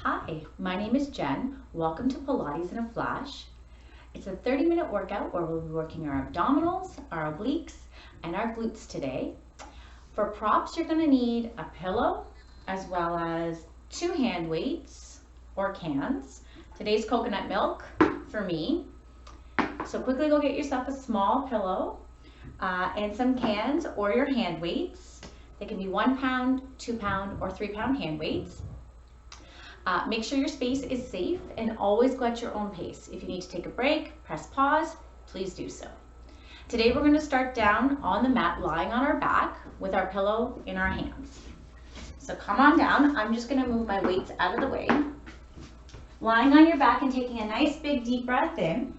Hi, my name is Jen. Welcome to Pilates in a Flash. It's a 30-minute workout where we'll be working our abdominals, our obliques, and our glutes today. For props, you're going to need a pillow as well as 2 hand weights or cans. Today's coconut milk for me. So quickly go get yourself a small pillow and some cans or your hand weights. They can be 1 pound, 2 pound, or 3 pound hand weights. Make sure your space is safe and always go at your own pace. If you need to take a break, press pause, please do so. Today we're going to start down on the mat, lying on our back with our pillow in our hands. So come on down. I'm just going to move my weights out of the way. Lying on your back and taking a nice big deep breath in.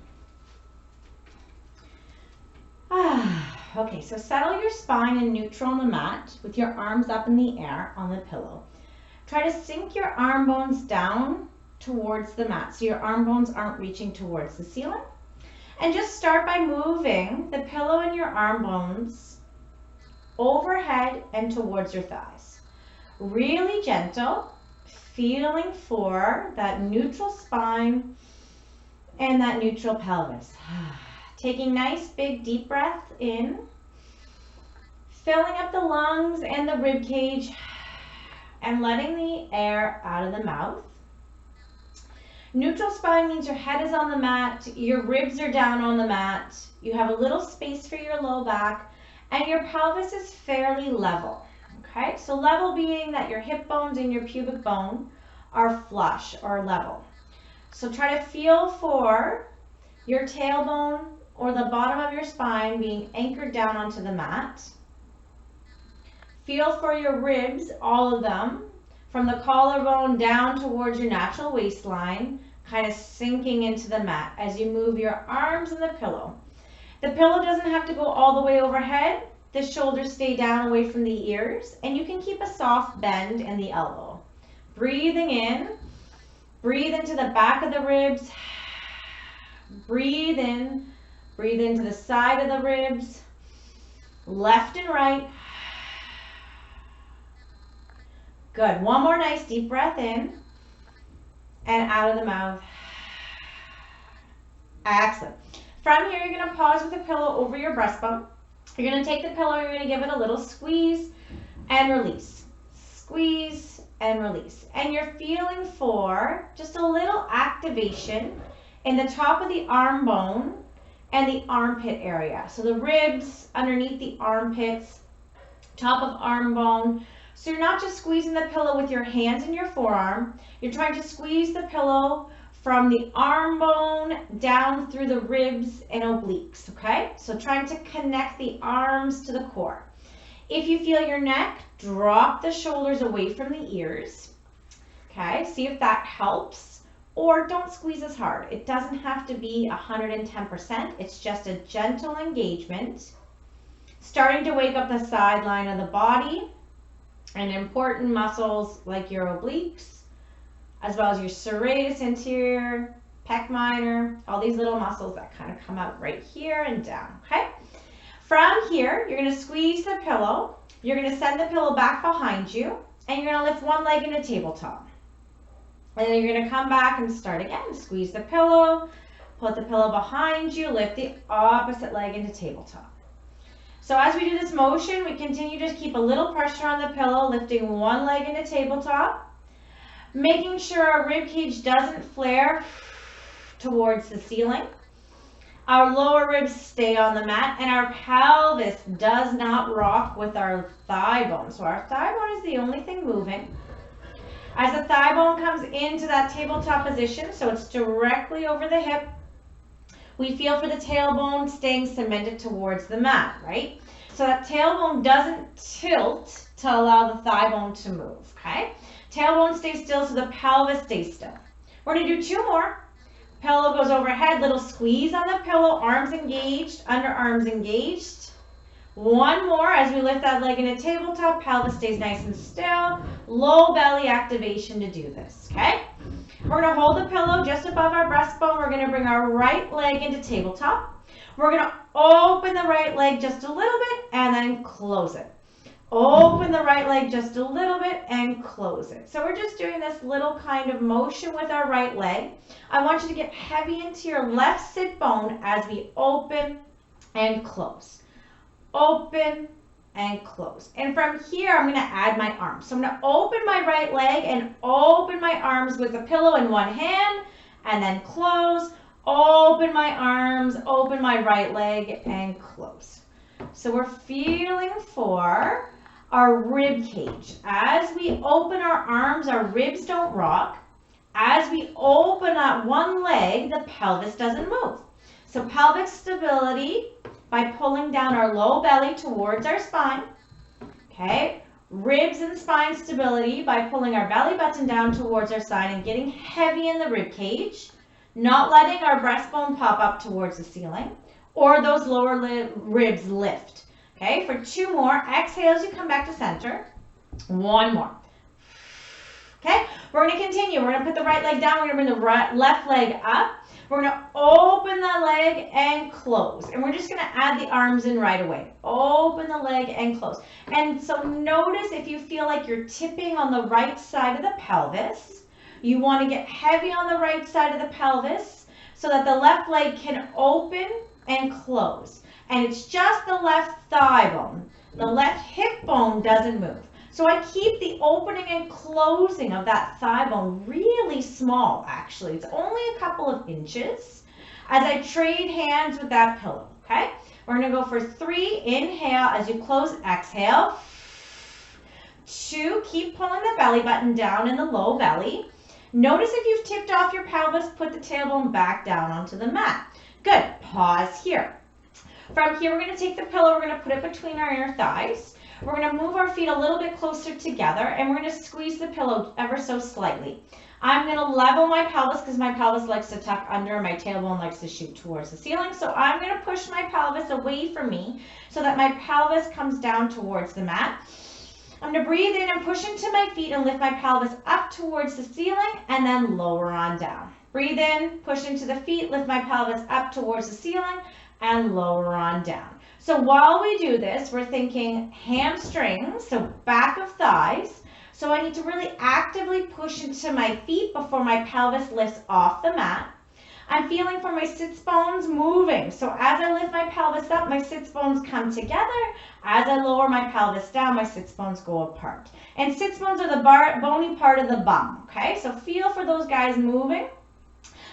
Okay, so settle your spine in neutral on the mat with your arms up in the air on the pillow. Try to sink your arm bones down towards the mat so your arm bones aren't reaching towards the ceiling. And just start by moving the pillow and your arm bones overhead and towards your thighs. Really gentle, feeling for that neutral spine and that neutral pelvis. Taking nice big deep breaths in, filling up the lungs and the rib cage, and letting the air out of the mouth. Neutral spine means your head is on the mat, your ribs are down on the mat, you have a little space for your low back, and your pelvis is fairly level. Okay, so level being that your hip bones and your pubic bone are flush or level. So try to feel for your tailbone or the bottom of your spine being anchored down onto the mat. Feel for your ribs, all of them, from the collarbone down towards your natural waistline, kind of sinking into the mat as you move your arms and the pillow. The pillow doesn't have to go all the way overhead. The shoulders stay down away from the ears, and you can keep a soft bend in the elbow. Breathing in, breathe into the back of the ribs, breathe in, breathe into the side of the ribs, left and right. Good. One more nice deep breath in and out of the mouth. Excellent. From here, you're going to pause with the pillow over your breastbone. You're going to take the pillow, you're going to give it a little squeeze and release. Squeeze and release. And you're feeling for just a little activation in the top of the arm bone and the armpit area. So the ribs underneath the armpits, top of arm bone. So you're not just squeezing the pillow with your hands and your forearm, you're trying to squeeze the pillow from the arm bone down through the ribs and obliques, okay? So trying to connect the arms to the core. If you feel your neck, drop the shoulders away from the ears, okay? See if that helps, or don't squeeze as hard. It doesn't have to be 110%, it's just a gentle engagement. Starting to wake up the sideline of the body, and important muscles like your obliques, as well as your serratus anterior, pec minor, all these little muscles that kind of come out right here and down, okay? From here, you're going to squeeze the pillow, you're going to send the pillow back behind you, and you're going to lift one leg into tabletop. And then you're going to come back and start again. Squeeze the pillow, put the pillow behind you, lift the opposite leg into tabletop. So as we do this motion, we continue to keep a little pressure on the pillow, lifting one leg into tabletop, making sure our rib cage doesn't flare towards the ceiling. Our lower ribs stay on the mat, and our pelvis does not rock with our thigh bone. So our thigh bone is the only thing moving. As the thigh bone comes into that tabletop position, so it's directly over the hip, we feel for the tailbone staying cemented towards the mat, right? So that tailbone doesn't tilt to allow the thigh bone to move, okay? Tailbone stays still so the pelvis stays still. We're going to do 2 more. Pillow goes overhead, little squeeze on the pillow, arms engaged, underarms engaged. 1 more as we lift that leg into tabletop, pelvis stays nice and still. Low belly activation to do this, okay? We're going to hold the pillow just above our breastbone. We're going to bring our right leg into tabletop. We're going to open the right leg just a little bit and then close it. Open the right leg just a little bit and close it. So we're just doing this little kind of motion with our right leg. I want you to get heavy into your left sit bone as we open and close. Open and close. And from here, I'm going to add my arms. So I'm going to open my right leg and open my arms with a pillow in one hand and then close. Open my arms, open my right leg and close. So we're feeling for our rib cage. As we open our arms, our ribs don't rock. As we open up one leg, the pelvis doesn't move. So pelvic stability by pulling down our low belly towards our spine. Okay. Ribs and spine stability by pulling our belly button down towards our spine and getting heavy in the rib cage. Not letting our breastbone pop up towards the ceiling or those lower ribs lift. Okay, for 2 more, exhale as you come back to center. 1 more. Okay, we're going to continue. We're going to put the right leg down. We're going to bring the left leg up. We're going to open the leg and close. And we're just going to add the arms in right away. Open the leg and close. And so notice if you feel like you're tipping on the right side of the pelvis. You want to get heavy on the right side of the pelvis so that the left leg can open and close. And it's just the left thigh bone. The left hip bone doesn't move. So I keep the opening and closing of that thigh bone really small, actually. It's only a couple of inches as I trade hands with that pillow, okay? We're going to go for 3. Inhale as you close, exhale. 2, keep pulling the belly button down in the low belly. Notice if you've tipped off your pelvis, put the tailbone back down onto the mat. Good. Pause here. From here, we're going to take the pillow, we're going to put it between our inner thighs. We're going to move our feet a little bit closer together, and we're going to squeeze the pillow ever so slightly. I'm going to level my pelvis because my pelvis likes to tuck under and my tailbone likes to shoot towards the ceiling. So I'm going to push my pelvis away from me so that my pelvis comes down towards the mat. I'm going to breathe in and push into my feet and lift my pelvis up towards the ceiling and then lower on down. Breathe in, push into the feet, lift my pelvis up towards the ceiling and lower on down. So while we do this, we're thinking hamstrings, so back of thighs. So I need to really actively push into my feet before my pelvis lifts off the mat. I'm feeling for my sits bones moving. So as I lift my pelvis up, my sits bones come together. As I lower my pelvis down, my sits bones go apart. And sits bones are the bony part of the bum, okay? So feel for those guys moving.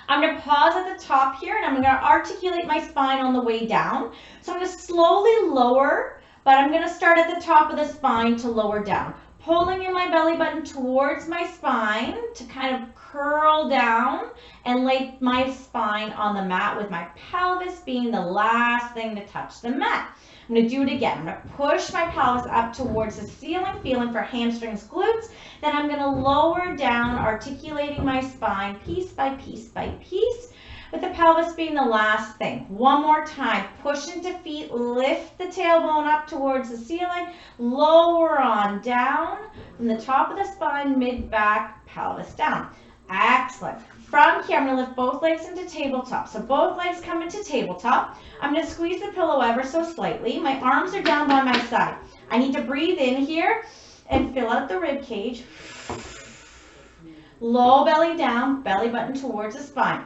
I'm going to pause at the top here, and I'm going to articulate my spine on the way down. So I'm going to slowly lower, but I'm going to start at the top of the spine to lower down. Pulling in my belly button towards my spine to kind of curl down and lay my spine on the mat with my pelvis being the last thing to touch the mat. I'm going to do it again. I'm going to push my pelvis up towards the ceiling, feeling for hamstrings, glutes. Then I'm going to lower down, articulating my spine piece by piece by piece, with the pelvis being the last thing. One more time. Push into feet, lift the tailbone up towards the ceiling, lower on down from the top of the spine, mid-back, pelvis down. Excellent. From here, I'm going to lift both legs into tabletop. So both legs come into tabletop. I'm going to squeeze the pillow ever so slightly. My arms are down by my side. I need to breathe in here and fill out the rib cage. Low belly down, belly button towards the spine.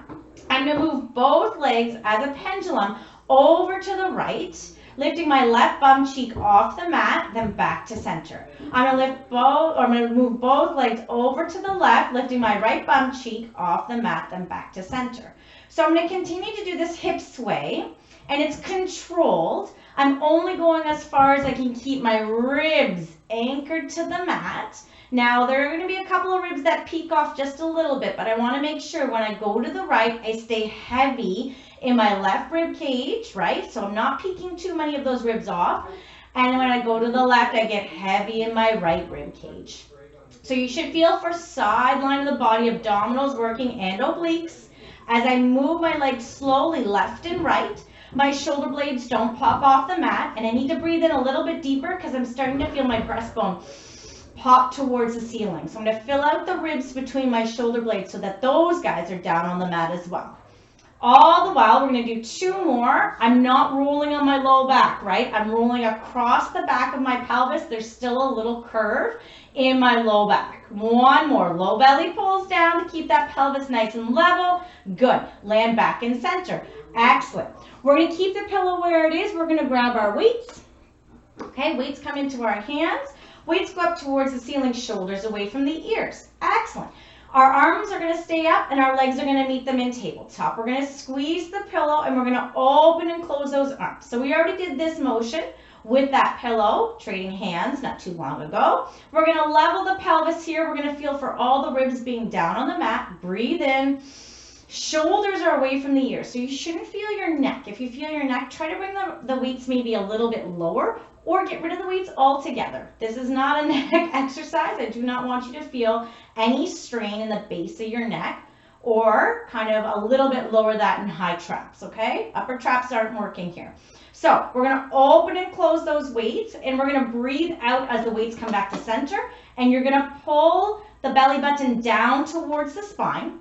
I'm going to move both legs as a pendulum over to the right, lifting my left bum cheek off the mat, then back to center. I'm going to move both legs over to the left, lifting my right bum cheek off the mat, then back to center. So I'm going to continue to do this hip sway, and it's controlled. I'm only going as far as I can keep my ribs anchored to the mat. Now, there are going to be a couple of ribs that peek off just a little bit, but I want to make sure when I go to the right, I stay heavy in my left rib cage, right? So I'm not peeking too many of those ribs off. And when I go to the left, I get heavy in my right rib cage. So you should feel for side line of the body, abdominals working and obliques. As I move my legs slowly left and right, my shoulder blades don't pop off the mat, and I need to breathe in a little bit deeper because I'm starting to feel my breastbone pop towards the ceiling. So I'm going to fill out the ribs between my shoulder blades so that those guys are down on the mat as well. All the while, we're going to do 2 more. I'm not rolling on my low back, right? I'm rolling across the back of my pelvis. There's still a little curve in my low back. 1 more. Low belly pulls down to keep that pelvis nice and level. Good. Land back in center. Excellent. We're going to keep the pillow where it is. We're going to grab our weights. Okay, weights come into our hands. Weights go up towards the ceiling, shoulders away from the ears. Excellent. Our arms are going to stay up and our legs are going to meet them in tabletop. We're going to squeeze the pillow and we're going to open and close those arms. So we already did this motion with that pillow, trading hands not too long ago. We're going to level the pelvis here. We're going to feel for all the ribs being down on the mat. Breathe in. Shoulders are away from the ears, so you shouldn't feel your neck. If you feel your neck, try to bring the weights maybe a little bit lower or get rid of the weights altogether. This is not a neck exercise. I do not want you to feel any strain in the base of your neck or kind of a little bit lower that in high traps, okay? Upper traps aren't working here. So we're going to open and close those weights and we're going to breathe out as the weights come back to center, and you're going to pull the belly button down towards the spine.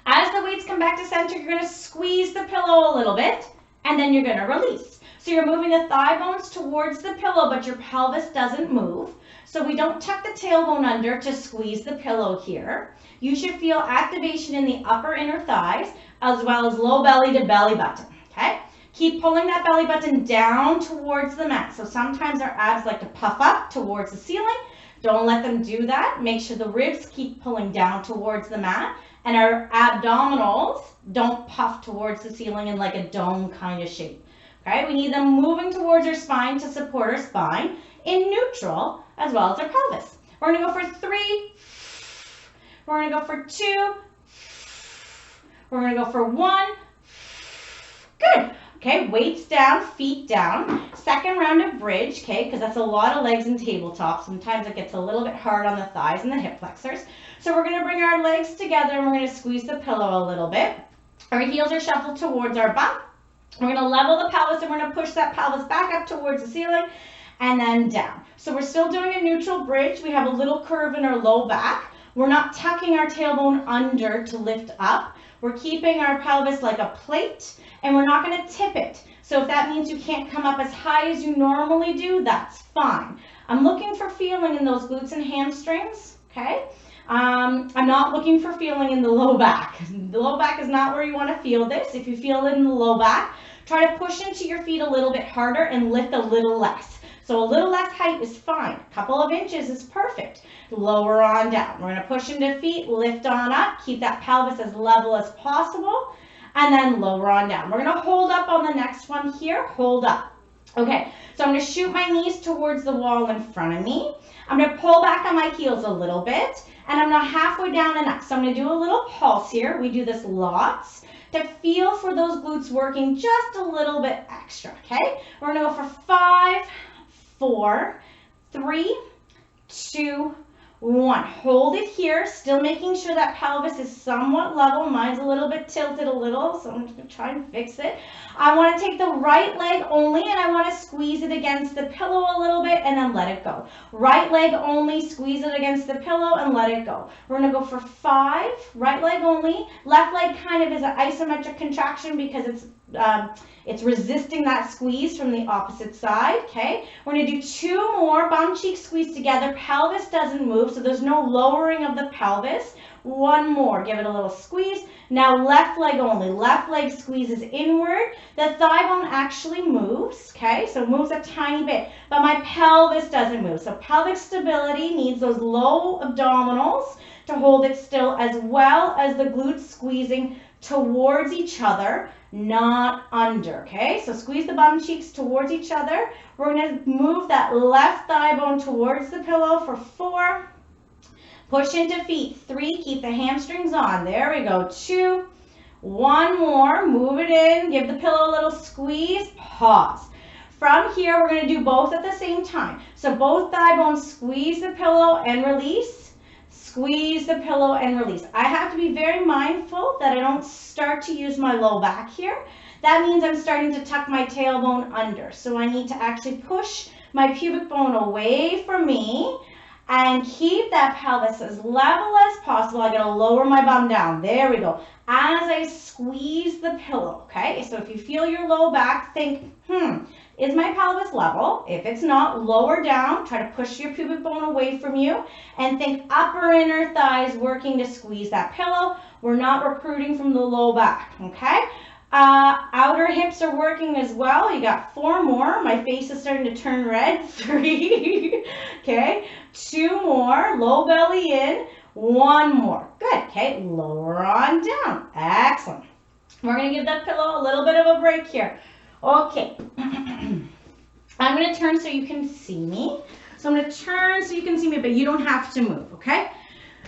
As the weights come back to center, you're going to squeeze the pillow a little bit, and then you're going to release. So you're moving the thigh bones towards the pillow, but your pelvis doesn't move. So we don't tuck the tailbone under to squeeze the pillow here. You should feel activation in the upper inner thighs, as well as low belly to belly button, okay? Keep pulling that belly button down towards the mat. So sometimes our abs like to puff up towards the ceiling. Don't let them do that. Make sure the ribs keep pulling down towards the mat. And our abdominals don't puff towards the ceiling in like a dome kind of shape. Okay, we need them moving towards our spine to support our spine in neutral as well as our pelvis. We're going to go for 3. We're going to go for 2. We're going to go for 1. Good. Okay, weights down, feet down. Second round of bridge, okay, because that's a lot of legs in tabletop. Sometimes it gets a little bit hard on the thighs and the hip flexors. So we're going to bring our legs together and we're going to squeeze the pillow a little bit. Our heels are shuffled towards our bum. We're going to level the pelvis and we're going to push that pelvis back up towards the ceiling and then down. So we're still doing a neutral bridge. We have a little curve in our low back. We're not tucking our tailbone under to lift up. We're keeping our pelvis like a plate, and we're not going to tip it. So if that means you can't come up as high as you normally do, that's fine. I'm looking for feeling in those glutes and hamstrings, okay? I'm not looking for feeling in the low back. The low back is not where you want to feel this. If you feel it in the low back, try to push into your feet a little bit harder and lift a little less. So a little less height is fine. A couple of inches is perfect. Lower on down. We're going to push into feet, lift on up, keep that pelvis as level as possible, and then lower on down. We're going to hold up on the next one here. Hold up. Okay, so I'm going to shoot my knees towards the wall in front of me. I'm going to pull back on my heels a little bit, and I'm not halfway down and up. So I'm going to do a little pulse here. We do this lots to feel for those glutes working just a little bit extra, okay? We're going to go for 5, 4, 3, 2, 1. Hold it here, still making sure that pelvis is somewhat level. Mine's a little bit tilted a little, so I'm just going to try and fix it. I want to take the right leg only, and I want to squeeze it against the pillow a little bit and then let it go. Right leg only, squeeze it against the pillow and let it go. We're going to go for 5, right leg only. Left leg kind of is an isometric contraction because it's resisting that squeeze from the opposite side, okay? We're going to do 2 more, bum cheeks squeeze together, pelvis doesn't move, so there's no lowering of the pelvis. 1 more, give it a little squeeze. Now left leg only, left leg squeezes inward. The thigh bone actually moves, okay? So it moves a tiny bit, but my pelvis doesn't move. So pelvic stability needs those low abdominals to hold it still, as well as the glutes squeezing towards each other, not under, okay? So squeeze the bum cheeks towards each other. We're going to move that left thigh bone towards the pillow for 4. Push into feet. 3, keep the hamstrings on. There we go. 2, 1 more. Move it in. Give the pillow a little squeeze. Pause. From here, we're going to do both at the same time. So both thigh bones, squeeze the pillow and release. Squeeze the pillow and release. I have to be very mindful that I don't start to use my low back here. That means I'm starting to tuck my tailbone under. So I need to actually push my pubic bone away from me and keep that pelvis as level as possible. I'm going to lower my bum down. There we go. As I squeeze the pillow, okay? So if you feel your low back, think, is my pelvis level? If it's not, lower down. Try to push your pubic bone away from you. And think upper inner thighs working to squeeze that pillow. We're not recruiting from the low back, okay? Outer hips are working as well. You got 4 more. My face is starting to turn red. 3. Okay. 2 more. Low belly in. 1 more. Good. Okay. Lower on down. Excellent. We're going to give that pillow a little bit of a break here. Okay. I'm going to turn so you can see me. So I'm going to turn so you can see me, but you don't have to move. Okay.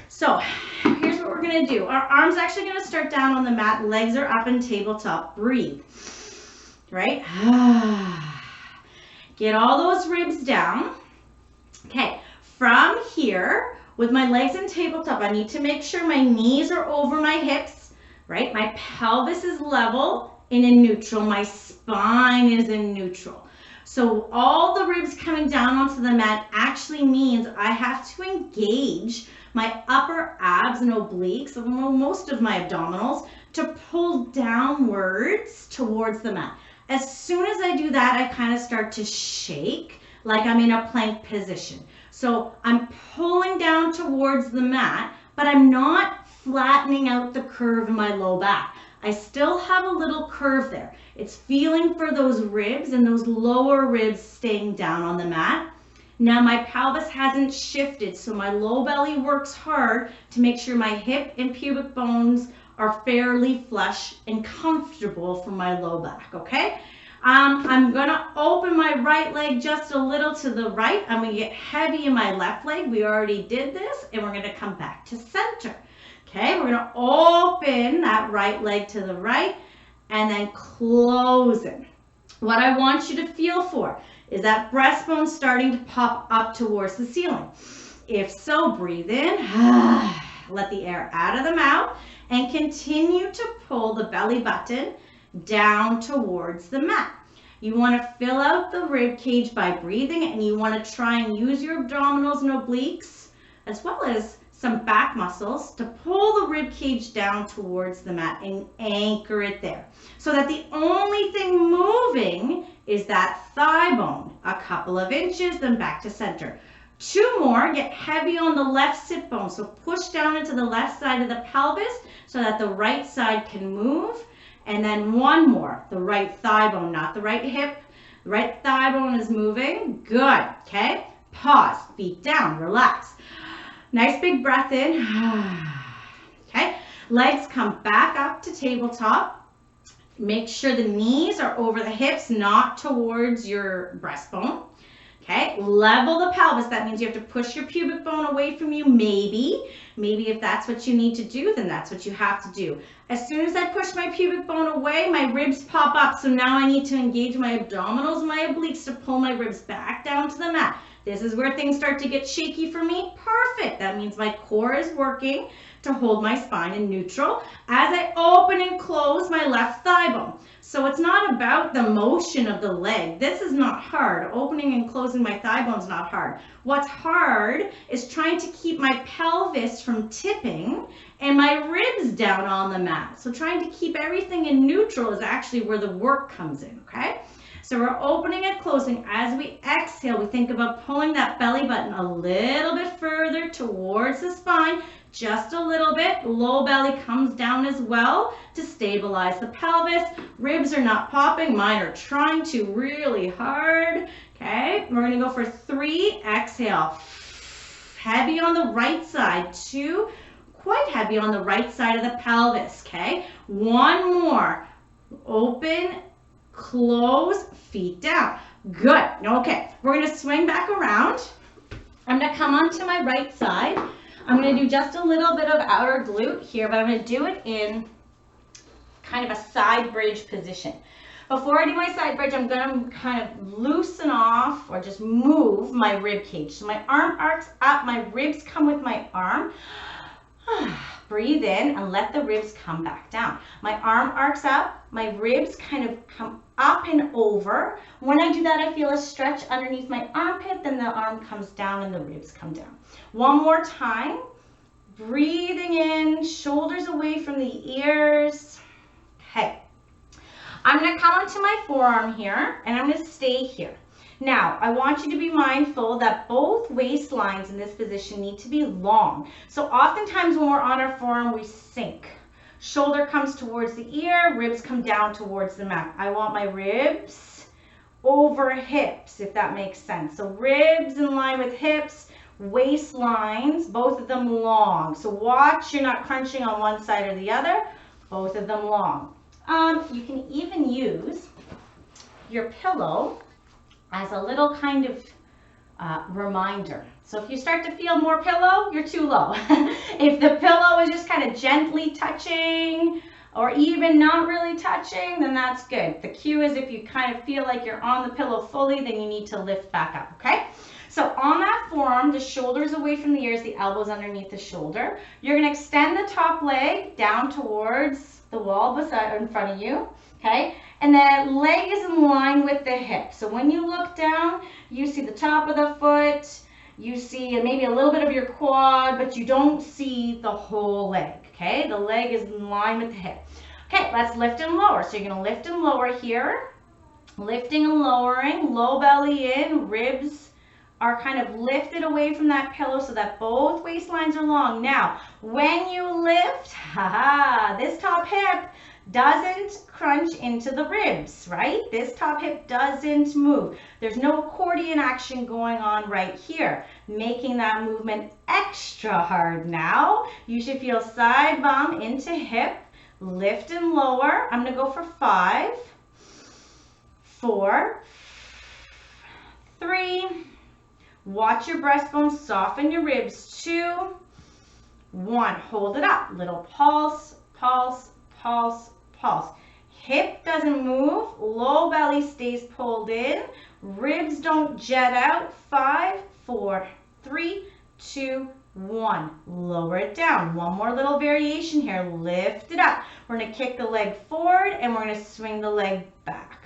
So here's what we're going to do. Our arms actually going to start down on the mat. Legs are up and tabletop. Breathe. Right? Get all those ribs down. Okay. From here, with my legs in tabletop, I need to make sure my knees are over my hips. Right? My pelvis is level and in neutral. My spine is in neutral. So all the ribs coming down onto the mat actually means I have to engage my upper abs and obliques, most of my abdominals, to pull downwards towards the mat. As soon as I do that, I kind of start to shake like I'm in a plank position. So I'm pulling down towards the mat, but I'm not flattening out the curve in my low back. I still have a little curve there. It's feeling for those ribs and those lower ribs staying down on the mat. Now my pelvis hasn't shifted, so my low belly works hard to make sure my hip and pubic bones are fairly flush and comfortable for my low back, okay? I'm gonna open my right leg just a little to the right. I'm gonna get heavy in my left leg. We already did this, and we're gonna come back to center. Okay, we're gonna open that right leg to the right and then close it. What I want you to feel for is that breastbone starting to pop up towards the ceiling. If so, breathe in, let the air out of the mouth, and continue to pull the belly button down towards the mat. You want to fill out the rib cage by breathing, and you want to try and use your abdominals and obliques as well as some back muscles to pull the rib cage down towards the mat and anchor it there, so that the only thing moving is that thigh bone, a couple of inches, then back to center. 2 more, get heavy on the left sit bone, so push down into the left side of the pelvis so that the right side can move, and then 1 more, the right thigh bone, not the right hip, the right thigh bone is moving, good, okay, pause, feet down, relax. Nice big breath in. Okay, legs come back up to tabletop. Make sure the knees are over the hips, not towards your breastbone. Okay, level the pelvis. That means you have to push your pubic bone away from you, maybe. Maybe if that's what you need to do, then that's what you have to do. As soon as I push my pubic bone away, my ribs pop up. So now I need to engage my abdominals and my obliques to pull my ribs back down to the mat. This is where things start to get shaky for me. Perfect. That means my core is working to hold my spine in neutral as I open and close my left thigh bone. So it's not about the motion of the leg. This is not hard. Opening and closing my thigh bone is not hard. What's hard is trying to keep my pelvis from tipping and my ribs down on the mat. So trying to keep everything in neutral is actually where the work comes in, okay? So we're opening and closing. As we exhale, we think about pulling that belly button a little bit further towards the spine, just a little bit. Low belly comes down as well to stabilize the pelvis. Ribs are not popping. Mine are trying to really hard. Okay, we're gonna go for 3. Exhale. Heavy on the right side. 2, quite heavy on the right side of the pelvis. Okay, 1 more. Open, close, feet down. Good. Okay, we're going to swing back around. I'm going to come onto my right side. I'm going to do just a little bit of outer glute here, but I'm going to do it in kind of a side bridge position. Before I do my side bridge, I'm going to kind of loosen off or just move my rib cage. So my arm arcs up, my ribs come with my arm. Breathe in and let the ribs come back down. My arm arcs up, my ribs kind of come up and over. When I do that, I feel a stretch underneath my armpit, then the arm comes down and the ribs come down. One more time. Breathing in, shoulders away from the ears. Okay. I'm going to come onto my forearm here, and I'm going to stay here. Now, I want you to be mindful that both waistlines in this position need to be long. So oftentimes when we're on our forearm, we sink. Shoulder comes towards the ear, ribs come down towards the mat. I want my ribs over hips, if that makes sense. So ribs in line with hips, waistlines, both of them long. So watch you're not crunching on one side or the other, both of them long. You can even use your pillow as a little kind of reminder. So if you start to feel more pillow, you're too low. If the pillow is just kind of gently touching or even not really touching, then that's good. The cue is if you kind of feel like you're on the pillow fully, then you need to lift back up, okay? So on that forearm, the shoulders away from the ears, the elbows underneath the shoulder. You're going to extend the top leg down towards the wall beside in front of you, okay? And the leg is in line with the hip. So when you look down, you see the top of the foot, you see maybe a little bit of your quad, but you don't see the whole leg, okay? The leg is in line with the hip. Okay, let's lift and lower. So you're going to lift and lower here. Lifting and lowering, low belly in, ribs are kind of lifted away from that pillow so that both waistlines are long. Now, when you lift, this top hip doesn't crunch into the ribs, right? This top hip doesn't move. There's no accordion action going on right here, making that movement extra hard now. You should feel side bum into hip, lift and lower. I'm gonna go for 5, 4, 3, watch your breastbone, soften your ribs, 2, 1, hold it up, little pulse, pulse, pulse, pulse. Hip doesn't move, low belly stays pulled in, ribs don't jet out, 5, 4, 3, 2, 1. Lower it down. One more little variation here, lift it up. We're gonna kick the leg forward and we're gonna swing the leg back.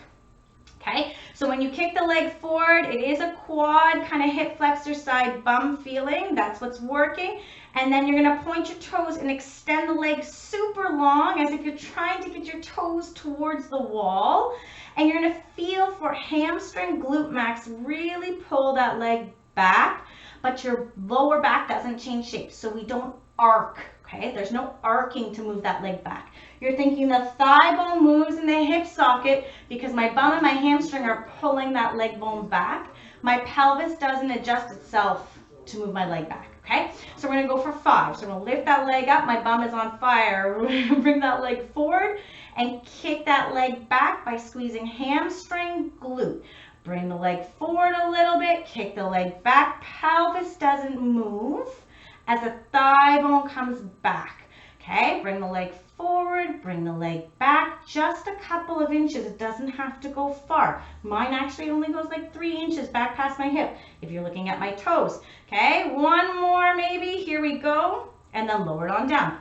Okay, so when you kick the leg forward, it is a quad kind of hip flexor side bum feeling. That's what's working. And then you're going to point your toes and extend the leg super long as if you're trying to get your toes towards the wall. And you're going to feel for hamstring glute max, really pull that leg back, but your lower back doesn't change shape. So we don't arc, okay? There's no arcing to move that leg back. You're thinking the thigh bone moves in the hip socket because my bum and my hamstring are pulling that leg bone back. My pelvis doesn't adjust itself to move my leg back, okay? So we're gonna go for 5. So I'm gonna lift that leg up, my bum is on fire. Bring that leg forward and kick that leg back by squeezing hamstring, glute. Bring the leg forward a little bit, kick the leg back. Pelvis doesn't move as the thigh bone comes back. Okay, bring the leg forward, bring the leg back, just a couple of inches. It doesn't have to go far. Mine actually only goes like 3 inches back past my hip if you're looking at my toes. Okay, one more maybe, here we go, and then lower it on down.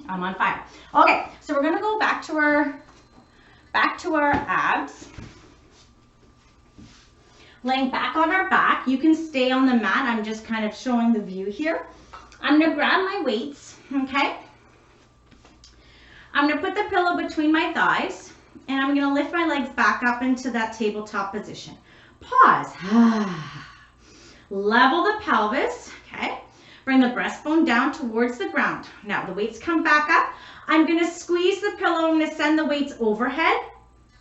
I'm on fire. Okay, so we're gonna go back to our abs. Laying back on our back, you can stay on the mat. I'm just kind of showing the view here. I'm gonna grab my weights, okay? I'm gonna put the pillow between my thighs and I'm gonna lift my legs back up into that tabletop position. Pause. Level the pelvis, okay? Bring the breastbone down towards the ground. Now the weights come back up. I'm gonna squeeze the pillow, I'm gonna send the weights overhead,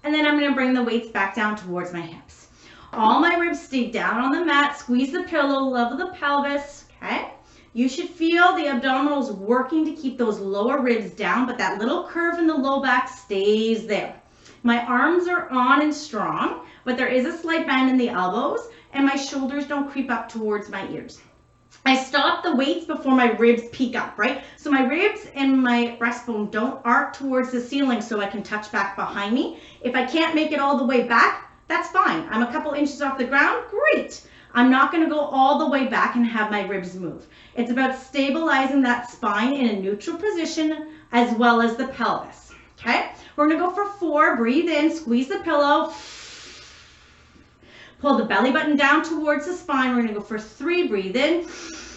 and then I'm gonna bring the weights back down towards my hips. All my ribs stay down on the mat, squeeze the pillow, level the pelvis, okay? You should feel the abdominals working to keep those lower ribs down, but that little curve in the low back stays there. My arms are on and strong, but there is a slight bend in the elbows, and my shoulders don't creep up towards my ears. I stop the weights before my ribs peak up, right? So my ribs and my breastbone don't arc towards the ceiling so I can touch back behind me. If I can't make it all the way back, that's fine. I'm a couple inches off the ground, great. I'm not gonna go all the way back and have my ribs move. It's about stabilizing that spine in a neutral position as well as the pelvis, Okay, we're gonna go for 4. Breathe in, squeeze the pillow. Pull the belly button down towards the spine. We're gonna go for 3. Breathe in,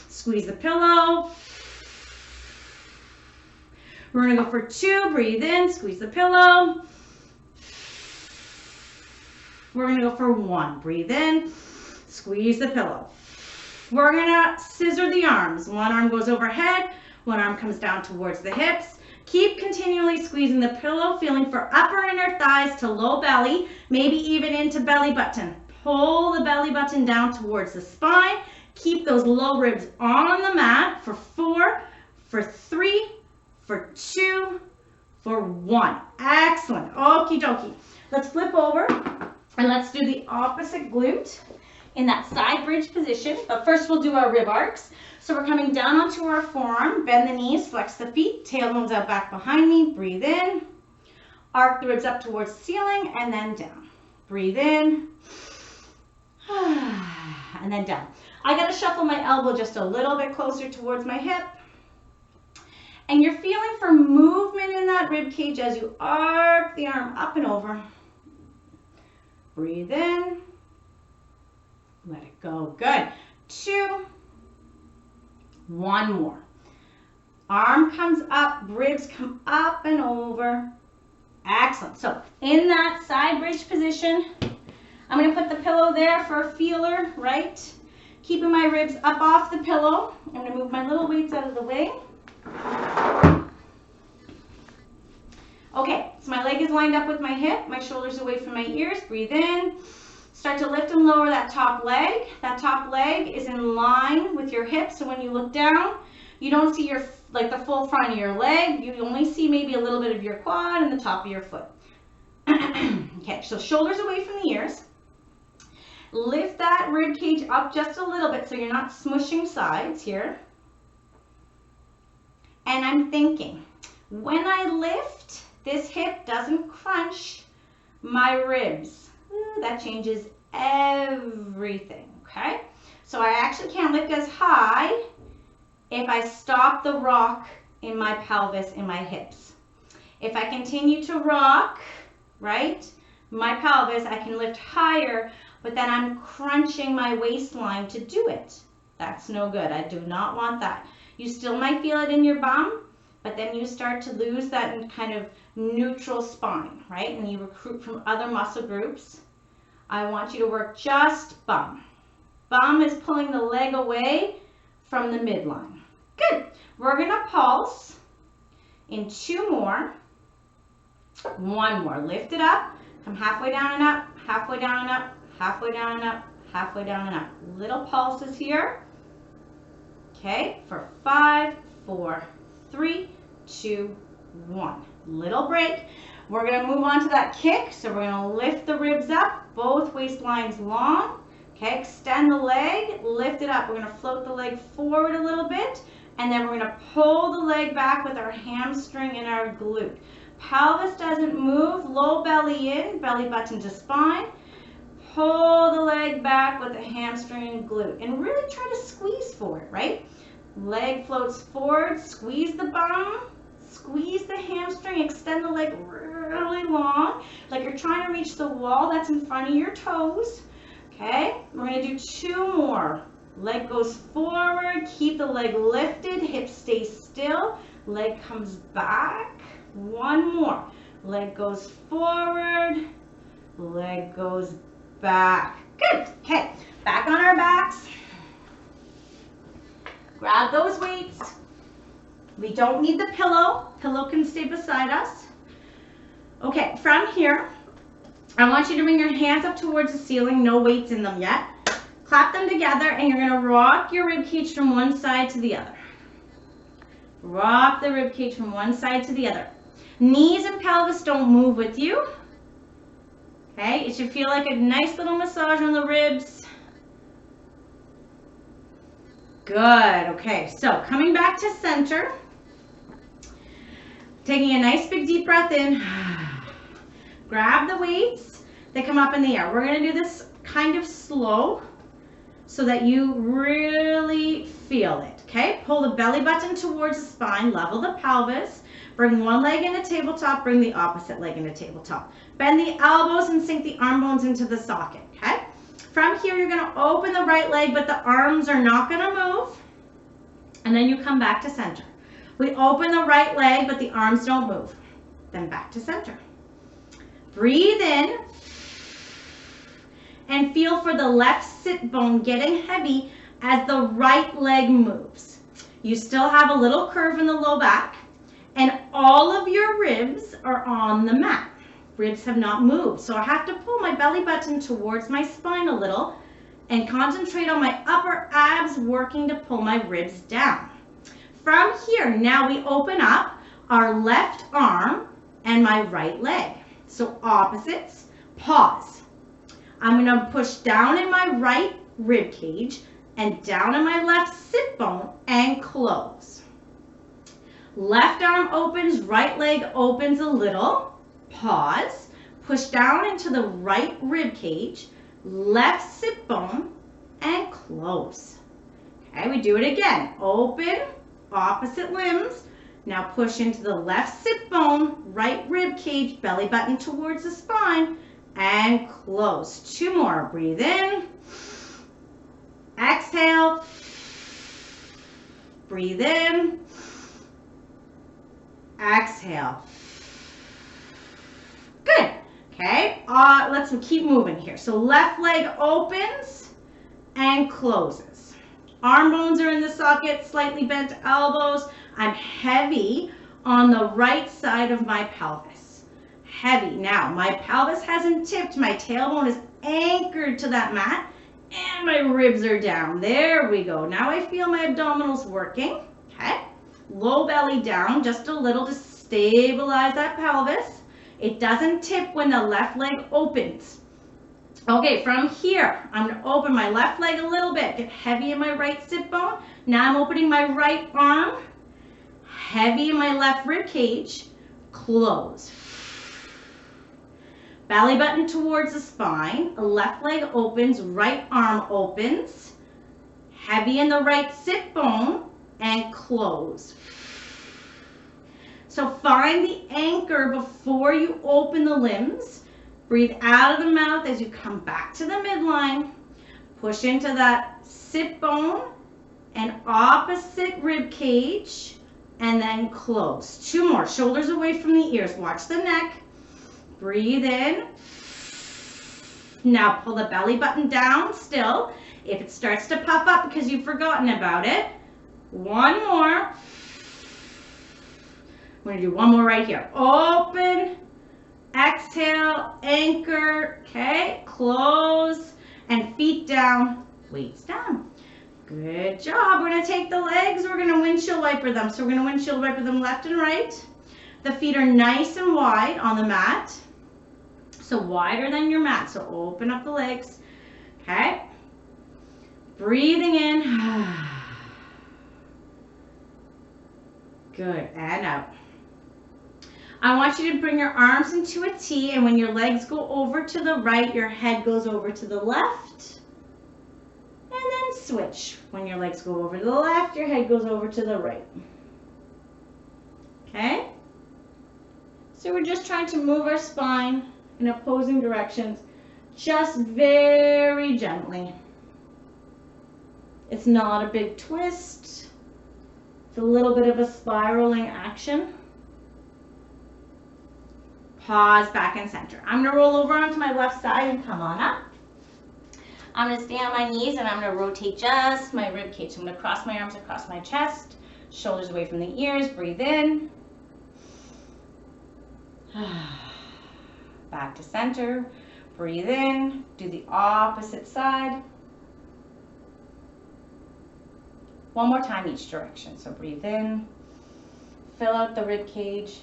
squeeze the pillow. We're gonna go for 2. Breathe in, squeeze the pillow. We're gonna go for 1. Breathe in, squeeze the pillow. We're gonna scissor the arms. One arm goes overhead, one arm comes down towards the hips. Keep continually squeezing the pillow, feeling for upper inner thighs to low belly, maybe even into belly button. Pull the belly button down towards the spine. Keep those low ribs on the mat for 4, for 3, for 2, for 1. Excellent. Okie dokie. Let's flip over and let's do the opposite glute in that side bridge position. But first we'll do our rib arcs. So we're coming down onto our forearm, bend the knees, flex the feet, tailbones out back behind me. Breathe in. Arc the ribs up towards the ceiling and then down. Breathe in. And then down. I got to shuffle my elbow just a little bit closer towards my hip. And you're feeling for movement in that rib cage as you arc the arm up and over. Breathe in. Let it go. Good. 2. 1 more. Arm comes up, ribs come up and over. Excellent. So in that side bridge position, I'm going to put the pillow there for a feeler, right? Keeping my ribs up off the pillow. I'm going to move my little weights out of the way. Okay, so my leg is lined up with my hip, my shoulders away from my ears. Breathe in. Start to lift and lower that top leg. That top leg is in line with your hip, so when you look down, you don't see your the full front of your leg. You only see maybe a little bit of your quad and the top of your foot. Okay, so shoulders away from the ears. Lift that rib cage up just a little bit so you're not smushing sides here. And I'm thinking, when I lift, this hip doesn't crunch my ribs. That changes everything, okay? So I actually can't lift as high if I stop the rock in my pelvis, in my hips. If I continue to rock, right, my pelvis, I can lift higher, but then I'm crunching my waistline to do it. That's no good. I do not want that. You still might feel it in your bum, but then you start to lose that kind of neutral spine, right? And you recruit from other muscle groups. I want you to work just bum. Bum is pulling the leg away from the midline. Good. We're going to pulse in 2 more. 1 more. Lift it up. Come halfway down and up, halfway down and up, halfway down and up, halfway down and up. Little pulses here. Okay, for 5, 4, 3, 2, 1. Little break. We're going to move on to that kick. So we're going to lift the ribs up, both waistlines long. Okay, extend the leg, lift it up. We're going to float the leg forward a little bit, and then we're going to pull the leg back with our hamstring and our glute. Pelvis doesn't move, low belly in, belly button to spine. Pull the leg back with the hamstring and glute, and really try to squeeze for it, right? Leg floats forward, squeeze the bum, squeeze the hamstring, extend the leg really long, like you're trying to reach the wall that's in front of your toes. Okay, we're going to do 2 more. Leg goes forward, keep the leg lifted, hip stays still, leg comes back. 1 more. Leg goes forward, leg goes back. Good. Okay, back on our backs. Grab those weights. We don't need the pillow. Pillow can stay beside us. Okay, from here, I want you to bring your hands up towards the ceiling, no weights in them yet. Clap them together and you're going to rock your rib cage from one side to the other. Rock the rib cage from one side to the other. Knees and pelvis don't move with you. Okay, it should feel like a nice little massage on the ribs. Good, okay, so coming back to center. Taking a nice big deep breath in. Grab the weights, they come up in the air. We're going to do this kind of slow so that you really feel it, okay? Pull the belly button towards the spine, level the pelvis, bring one leg into tabletop, bring the opposite leg into tabletop. Bend the elbows and sink the arm bones into the socket, okay? From here, you're gonna open the right leg, but the arms are not gonna move. And then you come back to center. We open the right leg, but the arms don't move. Then back to center. Breathe in and feel for the left sit bone getting heavy as the right leg moves. You still have a little curve in the low back, and all of your ribs are on the mat. Ribs have not moved, so I have to pull my belly button towards my spine a little and concentrate on my upper abs working to pull my ribs down. From here, now we open up our left arm and my right leg. So opposites, pause. I'm going to push down in my right rib cage and down in my left sit bone and close. Left arm opens, right leg opens a little, pause, push down into the right rib cage, left sit bone, and close. Okay, we do it again. Open, opposite limbs. Now push into the left sit bone, right rib cage, belly button towards the spine, and close. 2 more. Breathe in. Exhale. Breathe in. Exhale. Good. Okay, let's keep moving here. So left leg opens and closes. Arm bones are in the socket, slightly bent elbows. I'm heavy on the right side of my pelvis. Heavy. Now, my pelvis hasn't tipped. My tailbone is anchored to that mat, and my ribs are down. There we go. Now I feel my abdominals working. Okay. Low belly down just a little to stabilize that pelvis. It doesn't tip when the left leg opens. Okay, from here, I'm going to open my left leg a little bit. Get heavy in my right sit bone. Now I'm opening my right arm. Heavy in my left rib cage. Close. Belly button towards the spine. Left leg opens. Right arm opens. Heavy in the right sit bone. And close. So find the anchor before you open the limbs. Breathe out of the mouth as you come back to the midline. Push into that sit bone and opposite rib cage, and then close. 2 more. Shoulders away from the ears. Watch the neck. Breathe in. Now pull the belly button down still. If it starts to puff up because you've forgotten about it, 1 more. We're going to do 1 more right here. Open, exhale, anchor, okay, close, and feet down, weights down. Good job. We're going to take the legs, we're going to windshield wiper them. So we're going to windshield wiper them left and right. The feet are nice and wide on the mat. So wider than your mat. So open up the legs, okay. Breathing in. Good, and out. I want you to bring your arms into a T, and when your legs go over to the right, your head goes over to the left. And then switch. When your legs go over to the left, your head goes over to the right. Okay? So we're just trying to move our spine in opposing directions, just very gently. It's not a big twist. It's a little bit of a spiraling action. Pause, back in center. I'm going to roll over onto my left side and come on up. I'm going to stay on my knees and I'm going to rotate just my rib cage. So I'm going to cross my arms across my chest, shoulders away from the ears. Breathe in. Back to center. Breathe in. Do the opposite side. 1 more time each direction. So breathe in. Fill out the rib cage.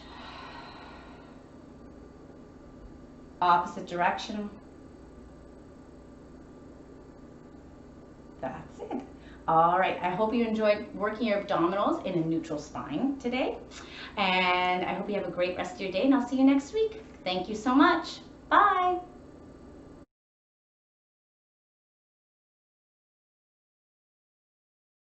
Opposite direction. That's it. All right, I hope you enjoyed working your abdominals in a neutral spine today. And I hope you have a great rest of your day, and I'll see you next week. Thank you so much. Bye.